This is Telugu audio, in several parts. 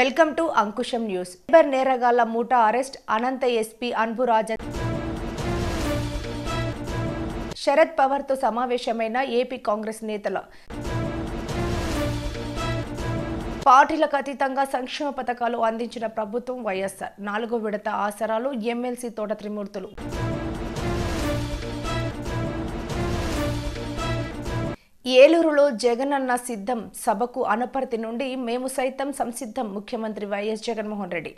Welcome to Ankusham news. Cyber నేరగాళ్ల మూటా అరెస్ట్. అనంత ఎస్పీ అన్బురాజన్ శరద్ పవార్ తో సమావేశమైన ఏపీ కాంగ్రెస్ నేతల పార్టీలకు అతీతంగా సంక్షేమ పథకాలు అందించిన ప్రభుత్వం వైఎస్ఆర్. 4వ విడత ఆసరాలు. ఎమ్మెల్సీ తోట త్రిమూర్తులు. ఏలూరులో జగనన్న సిద్ధం సభకు అనపర్తి నుండి మేము సైతం సంసిద్ధం. ముఖ్యమంత్రి వైఎస్ జగన్మోహన్ రెడ్డి.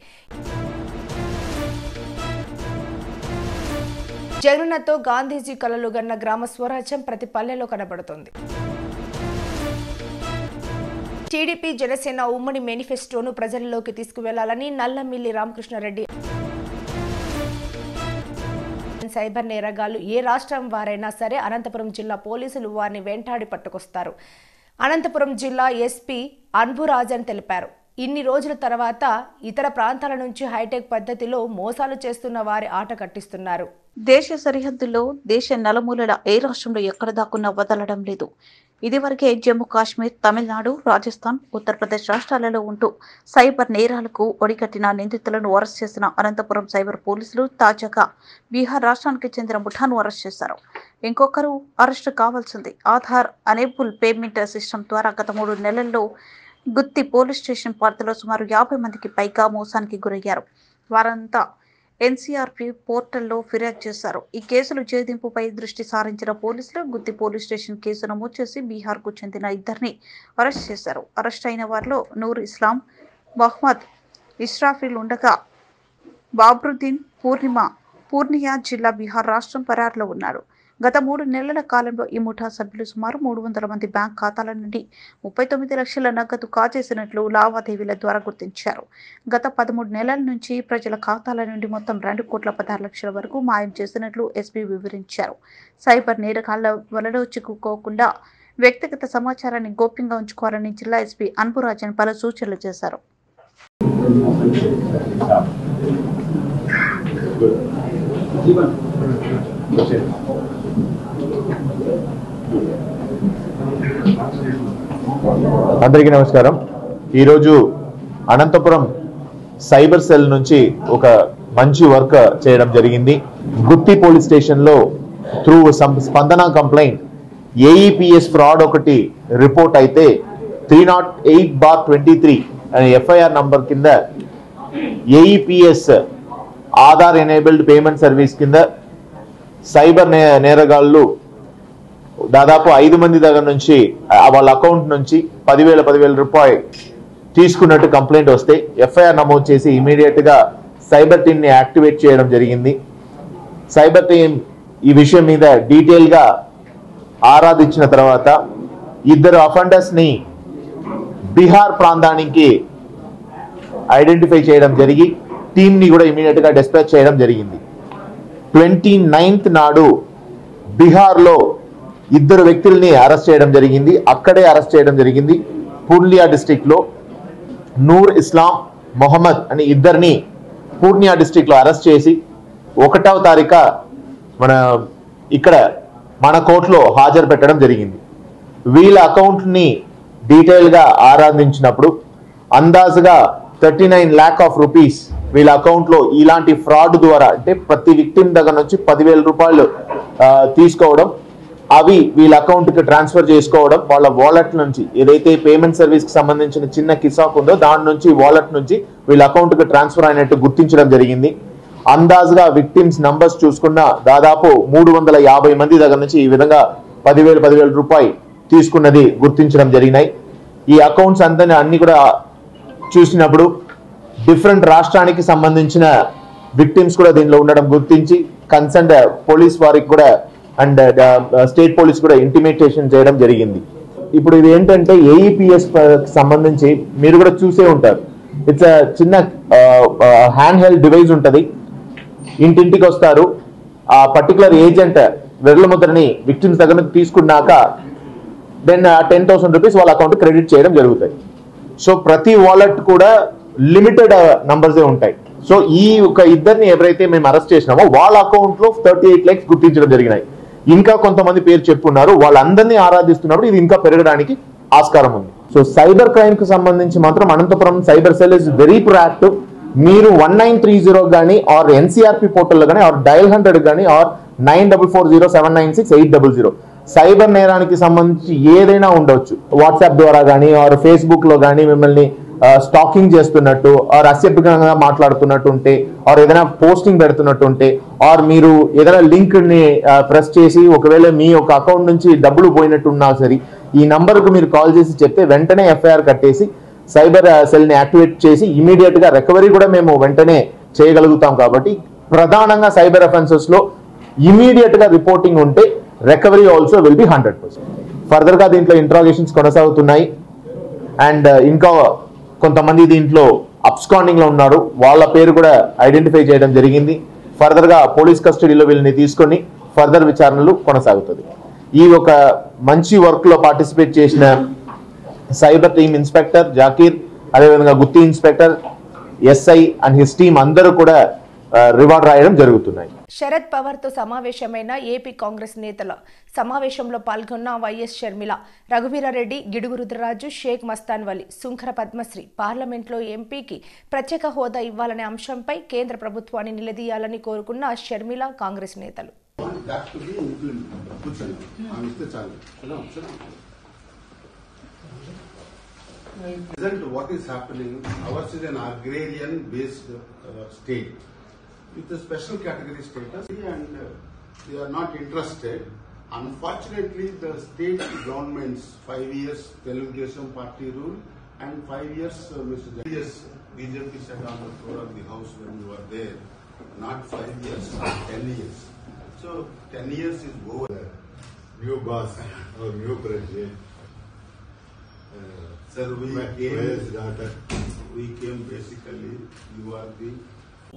జగనన్నతో గాంధీజీ కలలు గన్న గ్రామ స్వరాజ్యం ప్రతి పల్లెలో కనబడుతోంది. టీడీపీ జనసేన ఉమ్మడి మేనిఫెస్టోను ప్రజల్లోకి తీసుకువెళ్లాలని నల్లమిల్లి రామకృష్ణారెడ్డి. సైబర్ నేరగాళ్లు ఏ రాష్ట్రం వారైనా సరే అనంతపురం జిల్లా పోలీసులు వారిని వెంటాడి పట్టుకొస్తారు. అనంతపురం జిల్లా ఎస్పీ అన్బురాజన్ తెలిపారు. ఇన్ని రోజుల తర్వాత ఇతర ప్రాంతాల నుంచి హైటెక్ పద్ధతిలో మోసాలు చేస్తున్న వారి ఆట కట్టిస్తున్నారు. దేశ సరిహద్దుల్లో దేశ నలుమూలల ఏ రాష్ట్రంలో ఎక్కడ దాక్కున్నా వదలడం లేదు. ఇదివరకే జమ్మూ కాశ్మీర్, తమిళనాడు, రాజస్థాన్, ఉత్తరప్రదేశ్ రాష్ట్రాలలో ఉంటూ సైబర్ నేరాలకు ఒడిగట్టిన నిందితులను అరెస్ట్ చేసిన అనంతపురం సైబర్ పోలీసులు తాజాగా బీహార్ రాష్ట్రానికి చెందిన ముఠాను అరెస్ట్ చేశారు. ఇంకొకరు అరెస్టు కావాల్సింది. ఆధార్ అనేబుల్ పేమెంట్ సిస్టమ్ ద్వారా గత 3 నెలల్లో గుత్తి పోలీస్ స్టేషన్ పరిధిలో సుమారు 50 మందికి పైగా మోసానికి గురయ్యారు. వారంతా ఎన్సీఆర్పీ పోర్టల్లో ఫిర్యాదు చేశారు. ఈ కేసులు ఛేదింపుపై దృష్టి సారించిన పోలీసులు గుత్తి పోలీస్ స్టేషన్ కేసు నమోదు చేసి బీహార్కు చెందిన 2 అరెస్ట్ చేశారు. అరెస్ట్ అయిన వారిలో నూర్ ఇస్లాం, మహ్మద్ ఇష్రాఫిల్ ఉండగా బాబ్రుద్దీన్ పూర్ణియా జిల్లా బీహార్ రాష్ట్రం పరారులో ఉన్నారు. గత 3 నెలల కాలంలో ఈ ముఠా సభ్యులు సుమారు 300 మంది బ్యాంక్ ఖాతాల నుండి 39 లక్షల నగదు కాజేసినట్లు లావాదేవీల ద్వారా గుర్తించారు. గత 13 నెలల నుంచి ప్రజల ఖాతాల నుండి మొత్తం 2,16,00,000 వరకు మాయం చేసినట్లు ఎస్పీ వివరించారు. సైబర్ నేరగాళ్ల వలలో చిక్కుకోకుండా వ్యక్తిగత సమాచారాన్ని గోప్యంగా ఉంచుకోవాలని జిల్లా ఎస్పీ అన్బురాజన్ పలు సూచనలు చేశారు. అందరికీ నమస్కారం. ఈరోజు అనంతపురం సైబర్ సెల్ నుంచి ఒక మంచి వర్క్ చేయడం జరిగింది. గుత్తి పోలీస్ స్టేషన్లో త్రూ స్పందన కంప్లైంట్ ఏఈపీఎస్ ఫ్రాడ్ ఒకటి రిపోర్ట్ అయితే 308/23 అనే ఎఫ్ఐఆర్ నంబర్ కింద AEPS Aadhaar enabled payment service కింద సైబర్ నేరగాళ్లు దాదాపు 5 మంది దగ్గర నుంచి వాళ్ళ అకౌంట్ నుంచి 10,000 రూపాయలు తీసుకున్నట్టు కంప్లైంట్ వస్తే ఎఫ్ఐఆర్ నమోదు చేసి ఇమీడియట్ గా సైబర్ టీమ్ ని యాక్టివేట్ చేయడం జరిగింది. సైబర్ టీమ్ ఈ విషయం మీద డీటెయిల్ గా ఆరాధించిన తర్వాత 2 అఫెండర్స్ ని బీహార్ ప్రాంతానికి ఐడెంటిఫై చేయడం జరిగి టీమ్ ని కూడా ఇమీడియట్ గా డిస్పాచ్ చేయడం జరిగింది. 29th నాడు బీహార్ లో 2 వ్యక్తుల్ని అరెస్ట్ చేయడం జరిగింది. అక్కడే అరెస్ట్ చేయడం జరిగింది. పూర్ణియా డిస్ట్రిక్ట్ లో నూర్ ఇస్లాం, మొహమ్మద్ అని 2ని పూర్ణియా డిస్ట్రిక్ట్ లో అరెస్ట్ చేసి 1వ తారీఖు మన కోర్టులో హాజరు పెట్టడం జరిగింది. వీళ్ళ అకౌంట్ ని డీటెయిల్ గా ఆరాధించినప్పుడు అందాజుగా 39 lakh రూపీస్ వీళ్ళ అకౌంట్ లో ఇలాంటి ఫ్రాడ్ ద్వారా అంటే ప్రతి విక్టిమ్ దగ్గర నుంచి 10,000 రూపాయలు తీసుకోవడం, అవి వీళ్ళ అకౌంట్ కి ట్రాన్స్ఫర్ చేసుకోవడం, వాళ్ళ వాలెట్ నుంచి ఏదైతే పేమెంట్ సర్వీస్ కి సంబంధించిన చిన్న కిసాక్ ఉందో దాని నుంచి వాలెట్ నుంచి వీళ్ళ అకౌంట్ కి ట్రాన్స్ఫర్ అయినట్టు గుర్తించడం జరిగింది. అందాజుగా విక్టిమ్స్ నంబర్స్ చూసుకున్న దాదాపు 350 మంది దగ్గర నుంచి ఈ విధంగా 10,000 రూపాయలు తీసుకున్నది గుర్తించడం జరిగినాయి. ఈ అకౌంట్స్ అన్ని కూడా చూసినప్పుడు డిఫరెంట్ రాష్ట్రానికి సంబంధించిన విక్టిమ్స్ కూడా దీనిలో ఉండడం గుర్తించి కన్సర్న్ పోలీస్ వారికి కూడా అండ్ స్టేట్ పోలీస్ కూడా ఇంటిమేటేషన్ చేయడం జరిగింది. ఇప్పుడు ఇది ఏంటంటే ఏఈపీఎస్ సంబంధించి మీరు కూడా చూసే ఉంటారు. ఇట్స్ చిన్న హ్యాండ్ హెల్డ్ డివైస్ ఉంటుంది. ఇంటింటికి వస్తారు. ఆ పర్టికులర్ ఏజెంట్ విరల ముద్రని విక్టిమ్స్ దగ్గర నుంచి తీసుకున్నాక దెన్ 10,000 రూపీస్ వాళ్ళ అకౌంట్ క్రెడిట్ చేయడం జరుగుతాయి. సో ప్రతి వాలెట్ కూడా లిమిటెడ్ నంబర్సే ఉంటాయి. సో ఈ ఒక 2ని ఎవరైతే మేము అరెస్ట్ చేసినామో వాళ్ళ అకౌంట్ లో 38 lakhs గుర్తించడం జరిగినాయి. ఇంకా కొంతమంది పేరు చెప్పున్నారు. వాళ్ళందరినీ ఆరాధిస్తున్నప్పుడు ఇది ఇంకా పెరగడానికి ఆస్కారం ఉంది. సో సైబర్ క్రైమ్ కు సంబంధించి మాత్రం Anantapuram cyber cell is very proactive. మీరు 1930 కానీ ఆర్ ఎన్సీఆర్పి పోర్టల్లో కానీ ఆర్ డయల్ 100 కానీ ఆర్ 9440796800 సైబర్ నేరానికి సంబంధించి ఏదైనా ఉండొచ్చు. వాట్సాప్ ద్వారా కానీ ఆర్ ఫేస్బుక్ లో కానీ మిమ్మల్ని స్టాకింగ్ చేస్తున్నట్టు ఆర్ అసభ్యంగా మాట్లాడుతున్నట్టు ఉంటే ఆర్ ఏదైనా పోస్టింగ్ పెడుతున్నట్టు ఉంటే ఆర్ మీరు ఏదైనా లింక్ ని ప్రెస్ చేసి ఒకవేళ మీ యొక్క అకౌంట్ నుంచి డబ్బులు పోయినట్టు ఉన్నా సరే ఈ నంబర్ కు మీరు కాల్ చేసి చెప్తే వెంటనే ఎఫ్ఐఆర్ కట్టేసి సైబర్ సెల్ ని యాక్టివేట్ చేసి ఇమీడియట్ గా రికవరీ కూడా మేము వెంటనే చేయగలుగుతాం. కాబట్టి ప్రధానంగా సైబర్ అఫెన్సెస్ లో ఇమీడియట్ గా రిపోర్టింగ్ ఉంటే recovery also will be 100%. Further గా దీంట్లో ఇంట్రాగేషన్స్ కొనసాగుతున్నాయి అండ్ ఇంకా కొంతమంది దీంట్లో అబ్స్కాండింగ్ లో ఉన్నారు, వాళ్ళ పేరు కూడా ఐడెంటిఫై చేయడం జరిగింది. ఫర్దర్ గా పోలీస్ కస్టడీలో వీళ్ళని తీసుకొని ఫర్దర్ విచారణలు కొనసాగుతుంది. ఈ ఒక మంచి వర్క్ లో పార్టిసిపేట్ చేసిన సైబర్ టీమ్ ఇన్స్పెక్టర్ జాకీర్, అదేవిధంగా Gooty inspector, SI and his team అందరూ కూడా రివార్డ్ రాయడం జరుగుతున్నాయి. శరద్ పవార్ తో సమావేశమైన ఏపీ కాంగ్రెస్ నేతల సమావేశంలో పాల్గొన్న వైఎస్ షర్మిల, రఘువీరారెడ్డి, గిడుగు రుద్రరాజు, షేక్ మస్తాన్ వలి, సుంఖర పద్మశ్రీ పార్లమెంట్లో ఎంపీకి ప్రత్యేక హోదా ఇవ్వాలనే అంశంపై కేంద్ర ప్రభుత్వాన్ని నిలదీయాలని కోరుకున్న షర్మిల, కాంగ్రెస్ నేతలు. What is happening? Ours is an agrarian-based state with a special category status, and they are not interested. Unfortunately, the state governments 5 years Telugu Desam party rule and 5 years Mr. Yes, BJP sat on the floor of the house when you were there. Not 5 years, 10 years. So 10 years is over. New boss or new president. Sir, we came basically, you are the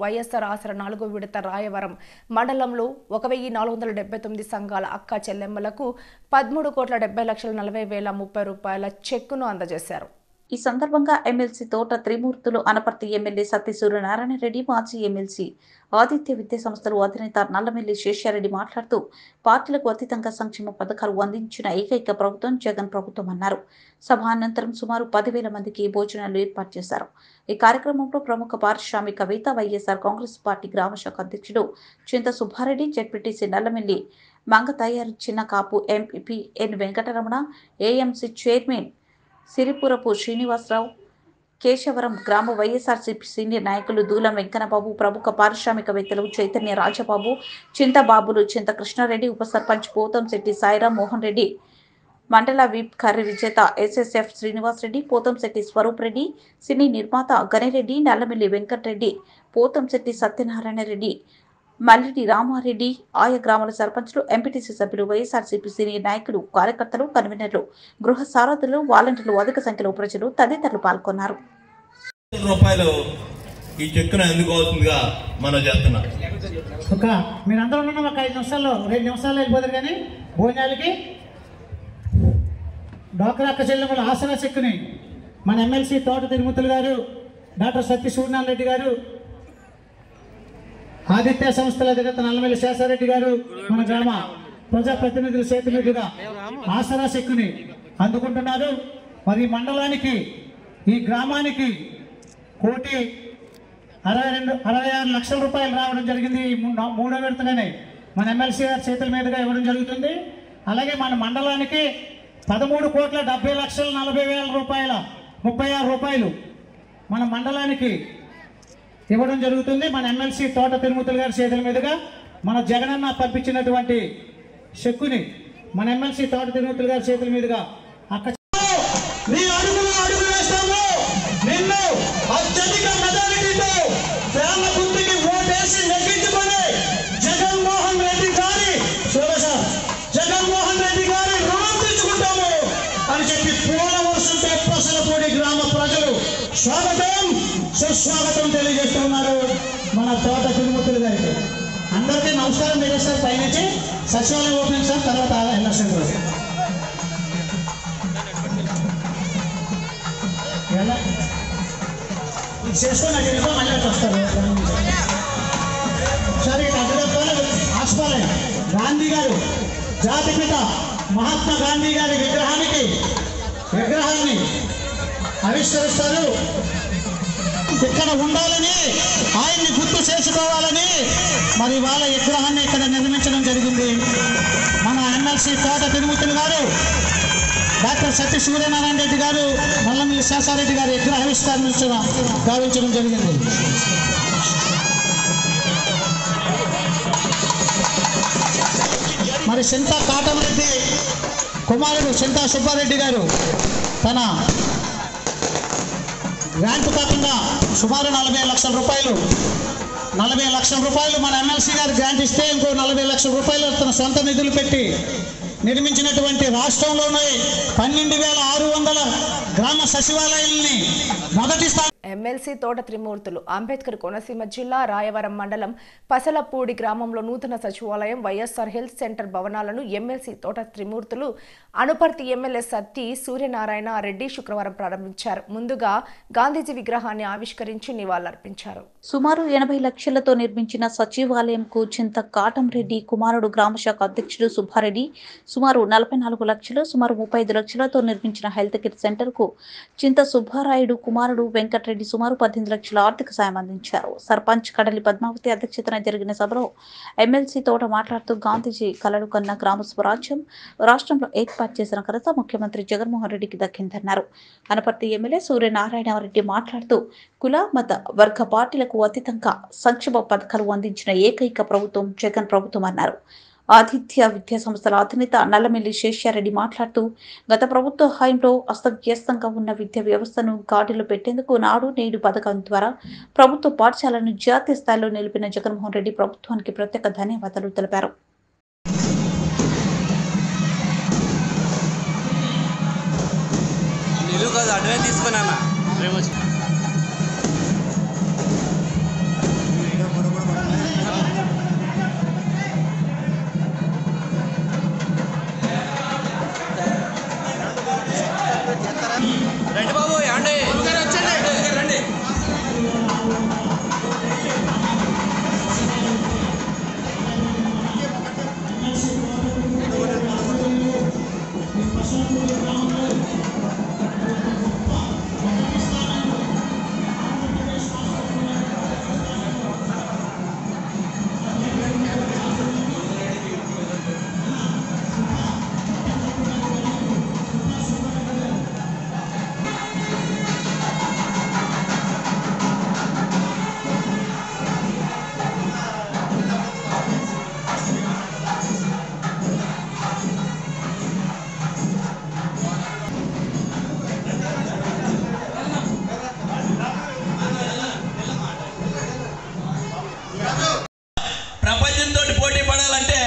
YSR ఆసరా 4వ విడత రాయవరం మండలంలో 1479 సంఘాల అక్క చెల్లెమ్మలకు 13,70,40,30 చెక్కును అందజేశారు. ఈ సందర్భంగా ఎమ్మెల్సీ తోట త్రిమూర్తులు, అనపర్తి ఎమ్మెల్యే సత్తి సూర్యనారాయణ రెడ్డి, మాజీ ఎమ్మెల్సీ ఆదిత్య విద్యా సంస్థలు అధినేత నల్లమెల్లి శేషారెడ్డి మాట్లాడుతూ పార్టీలకు అతీతంగా సంక్షేమ పథకాలు అందించిన ఏకైక ప్రభుత్వం జగన్ ప్రభుత్వం అన్నారు. సభ అనంతరం సుమారు 10,000 మందికి భోజనాలు ఏర్పాటు చేశారు. ఈ కార్యక్రమంలో ప్రముఖ పారిశ్రామికవేత్త, వైఎస్ఆర్ కాంగ్రెస్ పార్టీ గ్రామ శాఖ అధ్యక్షుడు చింత సుబ్బారెడ్డి, జెడ్పీటీసీ నల్లమెల్లి మంగతయ్యారు, చిన్న కాపు ఎంపీపీ ఎన్ వెంకటరమణ, ఏఎంసీ చైర్మన్ సిరిపురపు శ్రీనివాసరావు, కేశవరం గ్రామ వైఎస్ఆర్సీపీ సీనియర్ నాయకులు దూలం వెంకన్నబాబు, ప్రముఖ పారిశ్రామికవేత్తలు చైతన్య రాజబాబు, చింతబాబులు, చింత కృష్ణారెడ్డి, ఉప సర్పంచ్ పోతంశెట్టి సాయిరాం మోహన్ రెడ్డి, మండల విప్ కర్రీ విజేత ఎస్ఎస్ఎఫ్ శ్రీనివాసరెడ్డి, పోతంశెట్టి స్వరూప్ రెడ్డి, సినీ నిర్మాత గణిరెడ్డి, నల్లమిల్లి వెంకటరెడ్డి, పోతంశెట్టి సత్యనారాయణ రెడ్డి, మల్లిటి రామారెడ్డి, ఆయా గ్రామాల సర్పంచ్లు, ఎంపీటీసీ సభ్యులు, వైఎస్ఆర్సీపీ సీనియర్ నాయకులు, కార్యకర్తలు, కన్వీనర్లు, గృహ సారథులు, వాలంటీర్లు, అధిక సంఖ్యలో ప్రజలు తదితరులు పాల్గొన్నారు. ఈ చెక్కును అందుకోవాల్సిందిగా మనం చేస్తున్నాం. మీరందరూ ఉన్న ఒక 5 నిమిషాల్లో 2 నిమిషాల్లో వెళ్ళిపోతారు. కానీ భోజనాలకి డాక్టర్ అక్క చెల్లెమ్మల ఆసరా చెక్కుని మన ఎమ్మెల్సీ తోట తిరుమతులు గారు, డాక్టర్ సత్య సూర్యనారాయణ రెడ్డి గారు, ఆదిత్య సంస్థల అధినేత నల్లమెల్లి శేషారెడ్డి గారు, మన గ్రామ ప్రజాప్రతినిధుల చేతి మీదుగా ఆసరా చెక్కుని అందుకుంటున్నారు. మరి మండలానికి, ఈ గ్రామానికి 1,66 లక్షల రూపాయలు రావడం జరిగింది. 3వ విడతగానే మన ఎమ్మెల్సీ గారి చేతుల మీదుగా ఇవ్వడం జరుగుతుంది. అలాగే మన మండలానికి 13,70,40,36 రూపాయలు మన మండలానికి ఇవ్వడం జరుగుతుంది. మన ఎమ్మెల్సీ తోట తిరుమతులు గారి చేతుల మీదుగా మన జగనన్న పంపించినటువంటి చెక్కుని మన ఎమ్మెల్సీ తోట తిరుమతులు గారి చేతుల మీదుగా అక్క స్వాగతం సుస్వాగతం తెలియజేస్తున్నారు మన తోట తిరుమతులు గారికి. అందరికీ నమస్కారం తెలియజేస్తారు. పైనుంచి సచివాలయం ఓపెనింగ్ సార్, తర్వాత ఎలక్షన్ రోజు చేసుకొని అడిగితే మళ్ళీ వస్తారు. సరే అడ్డగొట్టుకొని ఆస్పాలయం గాంధీ గారు, జాతిపిత మహాత్మా గాంధీ గారి విగ్రహానికి విగ్రహాన్ని ఆవిష్కరిస్తారు. ఇక్కడ ఉండాలని, ఆయన్ని గుర్తు చేసుకోవాలని మరి వాళ్ళ విగ్రహాన్ని ఇక్కడ నిర్మించడం జరిగింది. మన ఎమ్మెల్సీ తోట తిరుమూర్తులు గారు, డాక్టర్ సత్య సూర్యనారాయణ రెడ్డి గారు, నల్లమిల్లి శేషారెడ్డి గారు విగ్రహావిష్కరణ గావించడం జరిగింది. మరి సింతా కాటమరెడ్డి కుమారుడు సింతా సుబ్బారెడ్డి గారు తన గ్రాంట్ కాకుండా సుమారు 40 లక్షల రూపాయలు, 40 లక్షల రూపాయలు మన ఎమ్మెల్సీ గారు గ్రాంట్ ఇస్తే ఇంకో 40 లక్షల రూపాయలు తన సొంత నిధులు పెట్టి నిర్మించినటువంటి రాష్ట్రంలోనే 12,600 గ్రామ సచివాలయాల్ని మొదటి స్థానం. ఎమ్మెల్సీ తోట త్రిమూర్తులు అంబేద్కర్ కోనసీమ జిల్లా రాయవరం మండలం పసలపూడి గ్రామంలో నూతన సచివాలయం, వైఎస్ఆర్ హెల్త్ సెంటర్ భవనాలను ఎమ్మెల్సీ తోట త్రిమూర్తులు అనుపర్తి ఎమ్మెల్యే సత్తి సూర్యనారాయణ రెడ్డి శుక్రవారం ప్రారంభించారు. ముందుగా గాంధీజీ విగ్రహాన్ని ఆవిష్కరించి నివాళులర్పించారు. సుమారు 80 లక్షలతో నిర్మించిన సచివాలయంకు చింత కాటంరెడ్డి కుమారుడు గ్రామశాఖ అధ్యక్షుడు సుబ్బారెడ్డి సుమారు 44 లక్షలు, సుమారు 35 లక్షలతో నిర్మించిన హెల్త్ కేర్ సెంటర్ కు చింత సుబ్బారాయుడు కుమారుడు వెంకటరెడ్డి సుమారు 18 లక్షల ఆర్థిక సాయం అందించారు. సర్పంచ్ కడలి పద్మావతి అధ్యక్షతన జరిగిన సభలో ఎమ్మెల్సీ తోట మాట్లాడుతూ గాంధీజీ కలలు కన్న గ్రామ స్వరాజ్యం రాష్ట్రంలో ఏర్పాటు చేసిన ఘనత ముఖ్యమంత్రి జగన్మోహన్ రెడ్డికి దక్కిందన్నారు. అనపర్తి ఎమ్మెల్యే సూర్యనారాయణ రెడ్డి మాట్లాడుతూ కుల మత వర్గ పార్టీలకు అతీతంగా సంక్షేమ పథకాలు అందించిన ఏకైక ప్రభుత్వం జగన్ ప్రభుత్వం అన్నారు. ఆతిథ్య విద్యా సంస్థల అధినేత నల్లమిల్లి శేషారెడ్డి మాట్లాడుతూ గత ప్రభుత్వ హయాంలో అస్తవ్యస్తంగా ఉన్న విద్యా వ్యవస్థను గాడిలో పెట్టేందుకు నాడు నేడు పథకం ద్వారా ప్రభుత్వ పాఠశాలను జాతీయ స్థాయిలో నిలిపిన జగన్మోహన్ రెడ్డి ప్రభుత్వానికి ప్రత్యేక ధన్యవాదాలు తెలిపారు. రండి బాబు, రండి రండి. ప్రపంచంతో పోటీ పడాలంటే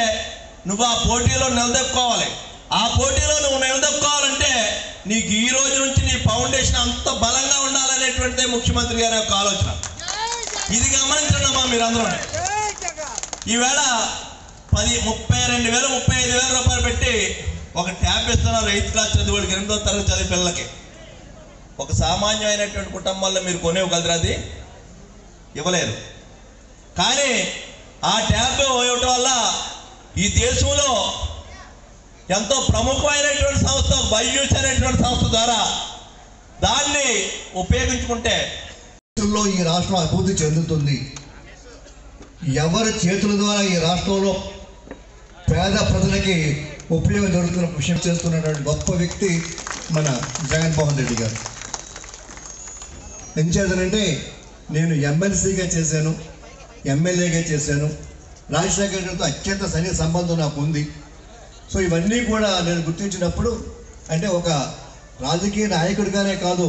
నువ్వు ఆ పోటీలో నిలదొక్కోవాలి. ఆ పోటీలో నువ్వు నిలదొక్కోవాలంటే నీకు ఈ రోజు నుంచి నీ ఫౌండేషన్ అంత బలంగా ఉండాలనేటువంటిదే ముఖ్యమంత్రి గారి యొక్క ఆలోచన. ఇది గమనించండమ్మా మీరందరూ. ఈవేళ 32,000 35,000 రూపాయలు పెట్టి ఒక ట్యాబ్ ఇస్తున్నారు 8th క్లాస్ చదివి వాళ్ళకి, 8వ తరగతి చదివి పిల్లలకి. ఒక సామాన్యమైనటువంటి కుటుంబాల్లో మీరు కొనేవగలరు? అది ఇవ్వలేరు. కానీ ఆ ట్యాబ్ ఇవ్వటం వల్ల ఈ దేశంలో ఎంతో ప్రముఖమైనటువంటి సంస్థ బైజూస్ అనేటువంటి సంస్థ ద్వారా దాన్ని ఉపయోగించుకుంటే ఈ రాష్ట్రం అభివృద్ధి చెందుతుంది. ఎవరి చేతుల ద్వారా ఈ రాష్ట్రంలో పేద ప్రజలకి ఉపయోగం జరుగుతున్న విషయం చేస్తున్నటువంటి గొప్ప వ్యక్తి మన జగన్మోహన్ రెడ్డి గారు. ఏం చేశానంటే నేను ఎమ్మెల్సీగా చేశాను, ఎమ్మెల్యేగా చేశాను, రాజశేఖర రెడ్డితో అత్యంత సన్నిహిత సంబంధం నాకు ఉంది. సో ఇవన్నీ కూడా నేను గుర్తించినప్పుడు అంటే ఒక రాజకీయ నాయకుడిగానే కాదు,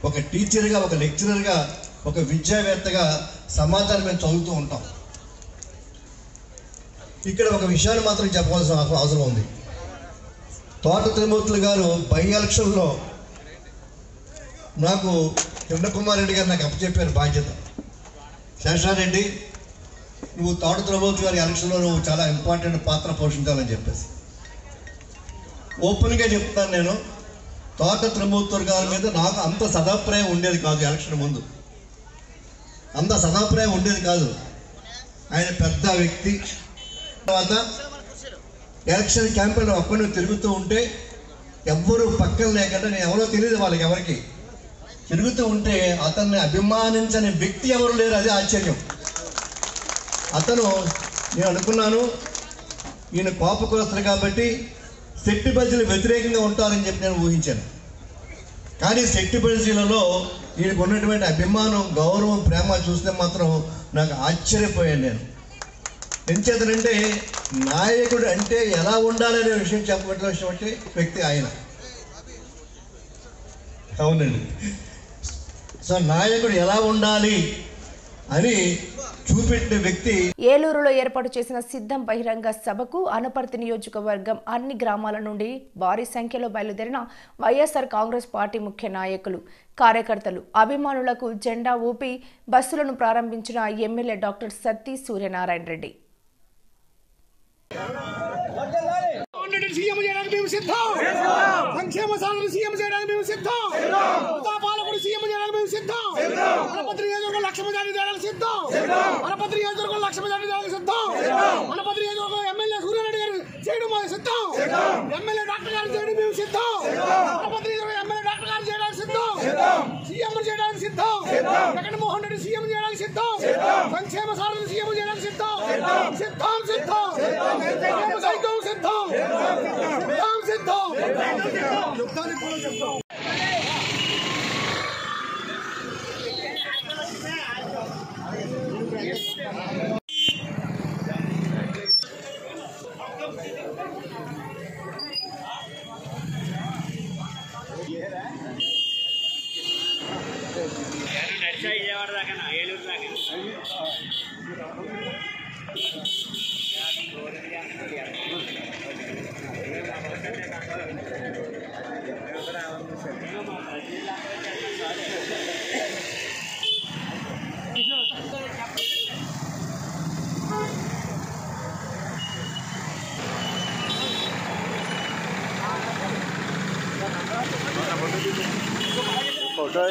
ఒక టీచర్గా, ఒక లెక్చరర్గా, ఒక విద్యావేత్తగా సమాజాన్ని మేము చదువుతూ ఉంటాం. ఇక్కడ ఒక విషయాన్ని మాత్రం చెప్పవలసిన అవసరం ఉంది. తోట త్రిమూర్తులు గారు బై ఎలక్షన్లో నాకు కిరణకుమార్ రెడ్డి గారు నాకు అప్పచెప్పారు బాధ్యత. శేషారెడ్డి, నువ్వు తోట త్రిమూర్తులు గారి ఎలక్షన్లో నువ్వు చాలా ఇంపార్టెంట్ పాత్ర పోషించాలని చెప్పేసి. ఓపెన్గా చెప్తాను, నేను తోట త్రిమూర్తులు గారి మీద నాకు అంత సదాభిప్రాయం ఉండేది కాదు. ఎలక్షన్ ముందు అంత సదాభిప్రాయం ఉండేది కాదు. ఆయన పెద్ద వ్యక్తి. తర్వాత ఎలక్షన్ క్యాంపెయిన్ ఒక్కడిని తిరుగుతూ ఉంటే ఎవ్వరూ పక్కన లేకుండా నేను ఎవరో తెలియదు వాళ్ళకి ఎవరికి తిరుగుతూ ఉంటే అతన్ని అభిమానించని వ్యక్తి ఎవరు లేరు. అదే ఆశ్చర్యం. అతను నేను అనుకున్నాను ఈయన కోపకులస్తుడు కాబట్టి శెట్టి బజ్జీలు వ్యతిరేకంగా ఉంటారని చెప్పి నేను ఊహించాను. కానీ శెట్టి బజ్జీలలో ఈయనకు ఉన్నటువంటి అభిమానం, గౌరవం, ప్రేమ చూస్తే మాత్రం నాకు ఆశ్చర్యపోయాను నేను. ఎంచేతనంటే నాయకుడు అంటే ఎలా ఉండాలనే విషయం చెప్పబడినటువంటి వ్యక్తి ఆయన. అవునండి. సో నాయకుడు ఎలా ఉండాలి అని చూపెట్టిన వ్యక్తి. ఏలూరులో ఏర్పాటు చేసిన సిద్ధం బహిరంగ సభకు అనపర్తి నియోజకవర్గం అన్ని గ్రామాల నుండి భారీ సంఖ్యలో బయలుదేరిన వైఎస్ఆర్ కాంగ్రెస్ పార్టీ ముఖ్య నాయకులు, కార్యకర్తలు, అభిమానులకు జెండా ఊపి బస్సులను ప్రారంభించిన MLA doctor Satti Suryanarayana Reddy. CM చేయడానికి మేము సిద్ధం. సంక్షేమ సాధన సీఎం చేయడానికి మేము సిద్ధం. పాలకుడు సీఎం చేయడానికి మేము సిద్ధం. అనపత్రి నియోజకవర్గం 1,00,000 మెజారిటీ చేయడానికి సిద్ధం. అనపత్రి నియోజకవర్గం 1,00,000 మెజారిటీ చేయడానికి సిద్ధం. అనపత్రి నియోజకవర్గం ఎమ్మెల్యే సూర్యారెడ్డి గారు చేయడం మాకు సిద్ధం. ఎమ్మెల్యే డాక్టర్ గారు చేయడం మేము సిద్ధం. అనపత్రి నియోజకవర్గం ఎమ్మెల్యే డాక్టర్ గారు చేయడానికి సిద్ధం. సీఎం చేయడానికి సిద్ధం. జగన్మోహన్ రెడ్డి సీఎం చేయడానికి సిద్ధం. సంక్షేమ సాధన సీఎం చేయడానికి సిద్ధం. సిద్ధం సిద్ధం సిద్ధం సిద్ధం సిద్ధం యుద్ధానికి కూడా చెప్తాం. ఏలూరు దాకా फोटो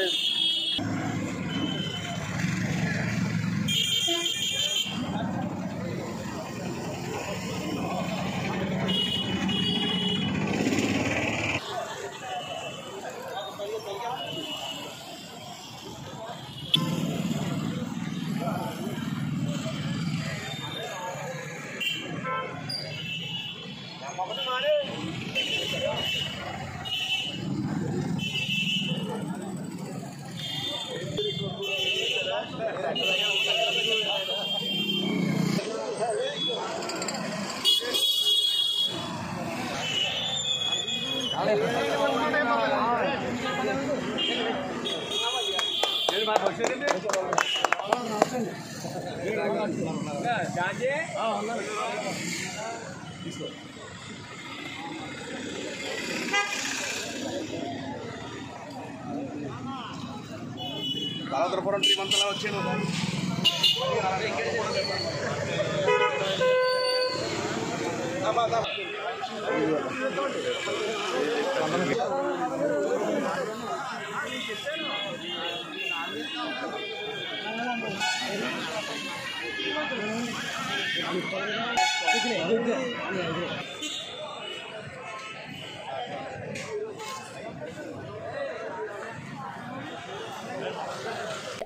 బాలద్రపురం శ్రీమంతలా వచ్చాను.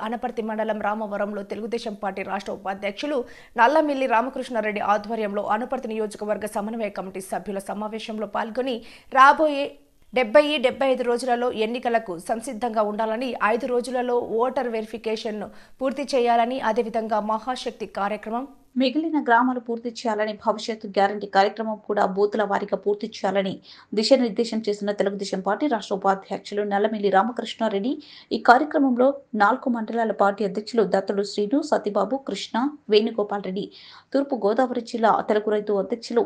అనపర్తి మండలం రామవరంలో తెలుగుదేశం పార్టీ రాష్ట్ర ఉపాధ్యక్షులు నల్లమిల్లి రామకృష్ణారెడ్డి ఆధ్వర్యంలో అనపర్తి నియోజకవర్గ సమన్వయ కమిటీ సభ్యుల సమావేశంలో పాల్గొని రాబోయే 70-75 రోజులలో ఎన్నికలకు సంసిద్ధంగా ఉండాలని, 5 రోజులలో ఓటర్ వెరిఫికేషన్ను పూర్తి చేయాలని, అదేవిధంగా మహాశక్తి కార్యక్రమం, మిగిలిన గ్రామాలు పూర్తి చేయాలని, భవిష్యత్తు గ్యారంటీ కార్యక్రమం కూడా బూతుల వారీగా పూర్తి చేయాలని దిశానిర్దేశం చేసిన తెలుగుదేశం పార్టీ రాష్ట్ర ఉపాధ్యక్షులు నల్లమిల్లి రామకృష్ణారెడ్డి ఈ కార్యక్రమంలో 4 మండలాల పార్టీ అధ్యక్షులు దత్తుడు శ్రీను, సతీబాబు, కృష్ణ, వేణుగోపాల్ రెడ్డి, తూర్పు గోదావరి జిల్లా తెలుగు రైతు అధ్యక్షులు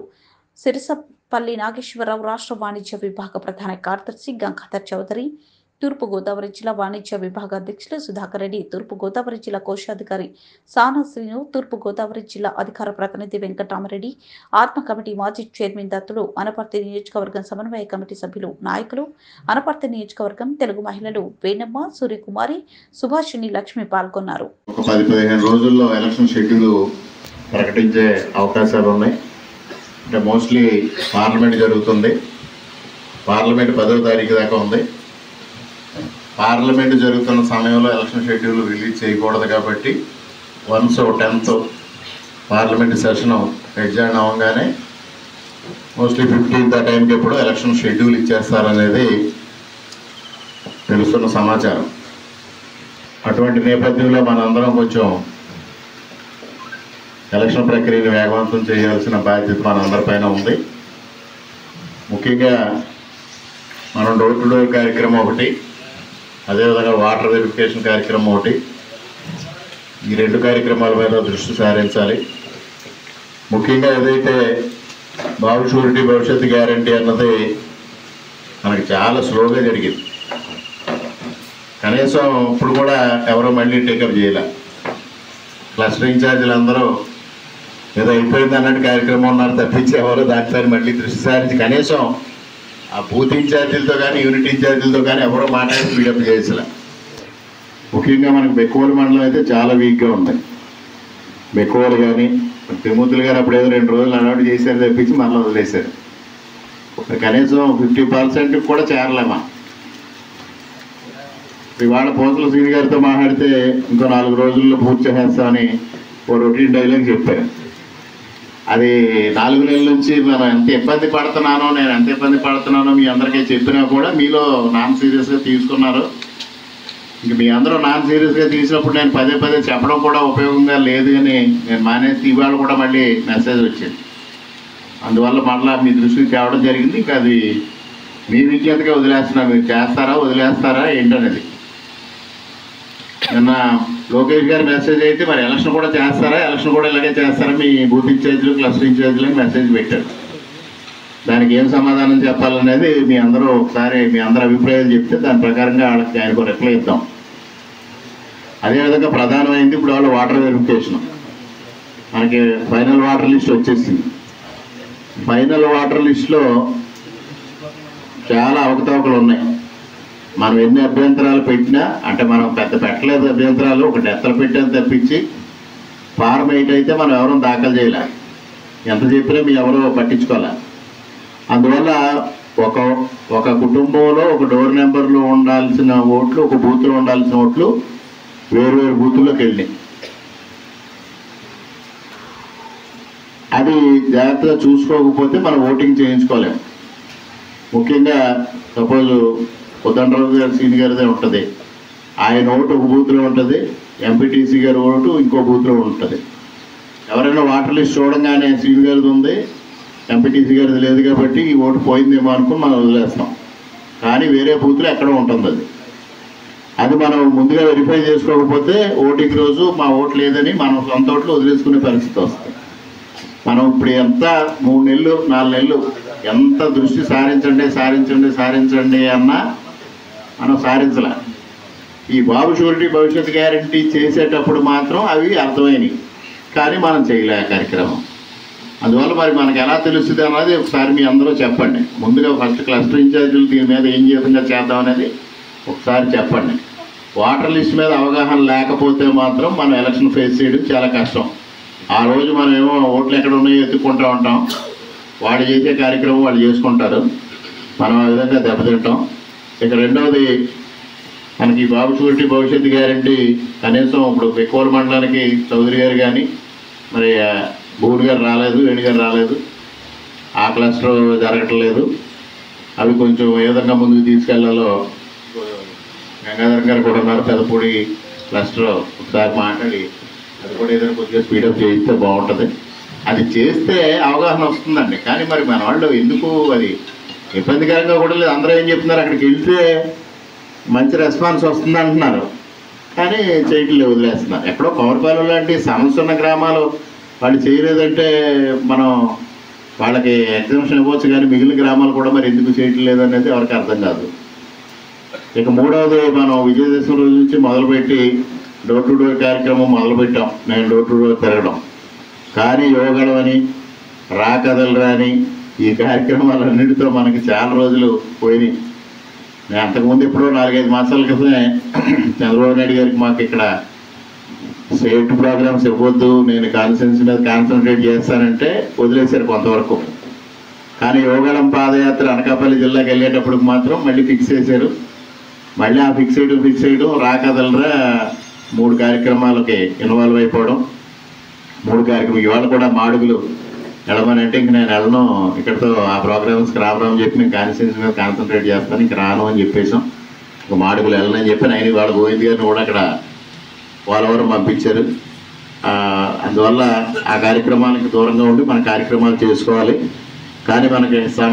సిరిసపల్లి నాగేశ్వరరావు, రాష్ట్ర వాణిజ్య విభాగ ప్రధాన కార్యదర్శి గంగాధర్ చౌదరి, తూర్పు గోదావరి జిల్లా వాణిజ్య విభాగ అధ్యక్షులు సుధాకర్ రెడ్డి, తూర్పు గోదావరి జిల్లా కోశాధికారి సానా శ్రీను, తూర్పు గోదావరి జిల్లా అధికార ప్రతినిధి వెంకటరామరెడ్డి, ఆత్మ కమిటీ మాజీ చైర్మన్ దత్తుడు, అనపర్తి నియోజకవర్గం సమన్వయ కమిటీ సభ్యులు, నాయకులు, అనపర్తి నియోజకవర్గం తెలుగు మహిళలు వేణమ్మ, సూర్యకుమారి, సుభాషిణి లక్ష్మి పాల్గొన్నారు. 10-15 రోజుల్లో ఎలక్షన్ షెడ్యూల్ ప్రకటించే అవకాశాలు ఉన్నాయి. అంటే మోస్ట్లీ పార్లమెంట్ జరుగుతుంది. పార్లమెంట్ 10వ తారీఖు దాకా ఉంది. పార్లమెంట్ జరుగుతున్న సమయంలో ఎలక్షన్ షెడ్యూల్ రిలీజ్ చేయకూడదు కాబట్టి once 10th parliament session exam అవ్వగానే మోస్ట్లీ 15th ఆ టైంకి ఎప్పుడు ఎలక్షన్ షెడ్యూల్ ఇచ్చేస్తారనేది తెలుస్తున్న సమాచారం. అటువంటి నేపథ్యంలో మనందరం కొంచెం ఎలక్షన్ ప్రక్రియను వేగవంతం చేయాల్సిన బాధ్యత మనందరిపైన ఉంది. ముఖ్యంగా మనం డోర్ టు డోర్ కార్యక్రమం ఒకటి, అదేవిధంగా వాటర్ వెరిఫికేషన్ కార్యక్రమం ఒకటి, ఈ 2 కార్యక్రమాల మీద దృష్టి సారించాలి. ముఖ్యంగా ఏదైతే బాబు షూరిటీ భవిష్యత్తు గ్యారంటీ అన్నది మనకి చాలా స్లోగా జరిగింది. కనీసం ఇప్పుడు కూడా ఎవరో మళ్ళీ టేకప్ చేయాల. క్లస్టర్ ఇన్ఛార్జీలు అందరూ ఏదో అయిపోయింది అన్నట్టు కార్యక్రమం ఉన్నారు తప్పించి ఎవరో దానిపైన మళ్ళీ దృష్టి సారించి కనీసం ఆ బూత్ ఇన్ఛార్జీలతో కానీ యూనిట్ ఇన్ఛార్జీలతో కానీ ఎవరో మాట్లాడి స్పీడప్ చేసలే. ముఖ్యంగా మనకు బెక్కువల మండలం అయితే చాలా వీక్గా ఉంది. బెక్కువలు కానీ తిరుమూర్తులు గారు అప్పుడు ఏదో 2 రోజులు అలవాటు చేశారు తప్పించి మళ్ళీ వదిలేశారు. కనీసం 50% కూడా చేరలేమా. ఇవాళ పోతుల శ్రీని గారితో మాట్లాడితే ఇంకో 4 రోజుల్లో పూర్తి చేస్తామని ఓ రొటీన్ డైలాగ్ చెప్పారు. అది 4 నెలల నుంచి మనం ఎంత ఇబ్బంది పడుతున్నానో నేను ఎంత ఇబ్బంది పడుతున్నానో మీ అందరికీ చెప్పినా కూడా మీలో నాన్ సీరియస్గా తీసుకున్నారు. ఇంక మీ అందరూ నాన్ సీరియస్గా తీసినప్పుడు నేను పదే చెప్పడం కూడా ఉపయోగంగా లేదు అని నేను మానేసి ఇవాళ కూడా మళ్ళీ మెసేజ్ వచ్చింది. అందువల్ల మళ్ళీ మీ దృష్టికి తేవడం జరిగింది. ఇంకా అది మీ విజ్ఞతగా వదిలేస్తున్నా, మీరు చేస్తారా వదిలేస్తారా ఏంటనేది. నిన్న లోకేష్ గారి మెసేజ్ అయితే మరి ఎలక్షన్ కూడా చేస్తారా, ఎలక్షన్ కూడా ఇలాగే చేస్తారా మీ బూత్ ఇన్ఛార్జీలు క్లస్టర్ ఇన్ఛార్జీలకు మెసేజ్ పెట్టారు. దానికి ఏం సమాధానం చెప్పాలనేది మీ అందరూ ఒకసారి మీ అందరి అభిప్రాయాలు చెప్తే దాని ప్రకారంగా వాళ్ళకి ఆయనకు రిప్లై ఇద్దాం. అదేవిధంగా ప్రధానమైంది ఇప్పుడు వాళ్ళు వాటర్ వెరిఫికేషన్. మనకి ఫైనల్ వాటర్ లిస్ట్ వచ్చేసింది. ఫైనల్ వాటర్ లిస్ట్లో చాలా అవకతవకలు ఉన్నాయి. మనం ఎన్ని అభ్యంతరాలు పెట్టినా, అంటే మనం పెద్ద పెట్టలేదు అభ్యంతరాలు, ఒక డెత్తలు పెట్టాను తప్పించి ఫార్మ్ 8 అయితే మనం ఎవరూ దాఖలు చేయలే. ఎంత చెప్పినా మీ ఎవరో పట్టించుకోలే. అందువల్ల ఒక కుటుంబంలో ఒక డోర్ నెంబర్లో ఉండాల్సిన ఓట్లు, ఒక బూత్లో ఉండాల్సిన ఓట్లు వేరు బూతుల్లోకి వెళ్ళినాయి. అది జాగ్రత్తగా చూసుకోకపోతే మనం ఓటింగ్ చేయించుకోలేము. ముఖ్యంగా సపోజ్ ఉదండరావు గారు సీని గారిదే ఉంటుంది, ఆయన ఓటు ఒక బూత్లో ఉంటుంది, ఎంపీటీసీ గారి ఓటు ఇంకో బూత్లో ఉంటుంది. ఎవరైనా వాటర్ లిస్ట్ చూడంగానే సీని గారిది ఉంది, ఎంపీటీసీ గారిది లేదు కాబట్టి ఈ ఓటు పోయిందేమో అనుకుని మనం వదిలేస్తాం. కానీ వేరే బూత్లో ఎక్కడో ఉంటుంది. అది మనం ముందుగా వెరిఫై చేసుకోకపోతే ఓటింగ్ రోజు మా ఓటు లేదని మనం సొంత ఓట్లు వదిలేసుకునే పరిస్థితి వస్తుంది. మనం ఇప్పుడు ఎంత 3 నెలలు 4 నెలలు ఎంత దృష్టి సారించండి అన్నా మనం సారించలే. ఈ బాబు షూరిటీ భవిష్యత్ గ్యారంటీ చేసేటప్పుడు మాత్రం అవి అర్థమైనవి, కానీ మనం చేయలే కార్యక్రమం. అందువల్ల మరి మనకు ఎలా తెలుస్తుంది అన్నది ఒకసారి మీ అందరూ చెప్పండి. ముందుగా ఫస్ట్ క్లస్టర్ ఇన్ఛార్జీలు దీని మీద ఏం విధంగా చేద్దాం అనేది ఒకసారి చెప్పండి. వాటర్ లిస్ట్ మీద అవగాహన లేకపోతే మాత్రం మనం ఎలక్షన్ ఫేస్ చేయడం చాలా కష్టం. ఆ రోజు మనం ఏమో ఓట్లు ఎక్కడ ఉన్నాయో ఎత్తుక్కుంటూ ఉంటాం, వాళ్ళు చేసే కార్యక్రమం వాళ్ళు చేసుకుంటారు, మనం ఆ విధంగా దెబ్బతింటాం. ఇక రెండవది, మనకి బాబు షూరిటీ భవిష్యత్తు గ్యారంటీ కనీసం ఇప్పుడు బెక్కోల మండలానికి చౌదరి గారు కానీ మరి బూడి గారు రాలేదు, వేణు గారు రాలేదు, ఆ క్లస్టర్ జరగట్లేదు. అవి కొంచెం ఏ విధంగా ముందుకు తీసుకెళ్లాలో గంగాధర్ గారు కూడా ఉన్నారు, పెదపూడి క్లస్టర్ ఒకసారి మాట్లాడి అది కూడా ఏదైనా కొద్దిగా స్పీడప్ చేయిస్తే బాగుంటుంది. అది చేస్తే అవగాహన వస్తుందండి. కానీ మరి మన వాళ్ళు ఎందుకు అది ఇబ్బందికరంగా కూడా లేదు. అందరూ ఏం చెప్తున్నారు, అక్కడికి వెళ్తే మంచి రెస్పాన్స్ వస్తుంది అంటున్నారు, కానీ చేయట్లేదు, వదిలేస్తున్నారు. ఎక్కడో కవర్పాలెం లాంటి సమస్య ఉన్న గ్రామాలు వాళ్ళు చేయలేదంటే మనం వాళ్ళకి ఎగ్జామ్షన్ ఇవ్వచ్చు, కానీ మిగిలిన గ్రామాలు కూడా మరి ఎందుకు చేయట్లేదు అనేది ఎవరికి అర్థం కాదు. ఇక మూడవది, మనం విజయదశమి రోజు నుంచి మొదలుపెట్టి డోర్ టు డోర్ కార్యక్రమం మొదలుపెట్టాం. నేను డోర్ టు డోర్ తిరగడం, కానీ యువగడమని రాకదలరా అని ఈ కార్యక్రమాలన్నింటితో మనకి చాలా రోజులు పోయినాయి. నేను అంతకుముందు ఎప్పుడో 4-5 మాసాల క్రితమే చంద్రబాబు నాయుడు గారికి మాకు ఇక్కడ స్టేట్ ప్రోగ్రామ్స్ ఇవ్వద్దు, నేను కాన్స్టిట్యూన్సీ మీద కాన్సన్ట్రేట్ చేస్తానంటే వదిలేశారు కొంతవరకు. కానీ యోగాళం పాదయాత్ర అనకాపల్లి జిల్లాకి వెళ్ళేటప్పుడు మాత్రం మళ్ళీ ఫిక్స్ చేశారు. మళ్ళీ ఆ ఫిక్స్ చేయడం రాకదలరా 3 కార్యక్రమాలకి ఇన్వాల్వ్ అయిపోవడం. 3 కార్యక్రమం ఇవాళ కూడా మాడుగులు వెళ్ళమనంటే ఇంక నేను వెళ్ళను, ఇక్కడితో ఆ ప్రోగ్రామ్స్కి రావడం చెప్పి నేను కాన్స్టిట్యూన్సీ మీద కాన్సన్ట్రేట్ చేస్తాను, ఇంక రాను అని చెప్పేసాం. ఇంక మాడుగులు వెళ్ళనని చెప్పి ఆయన వాళ్ళ గోవింద్ గారిని కూడా అక్కడ పోలవరం పంపించారు. అందువల్ల ఆ కార్యక్రమానికి దూరంగా ఉండి మన కార్యక్రమాలు చేసుకోవాలి. కానీ మనకి సమయం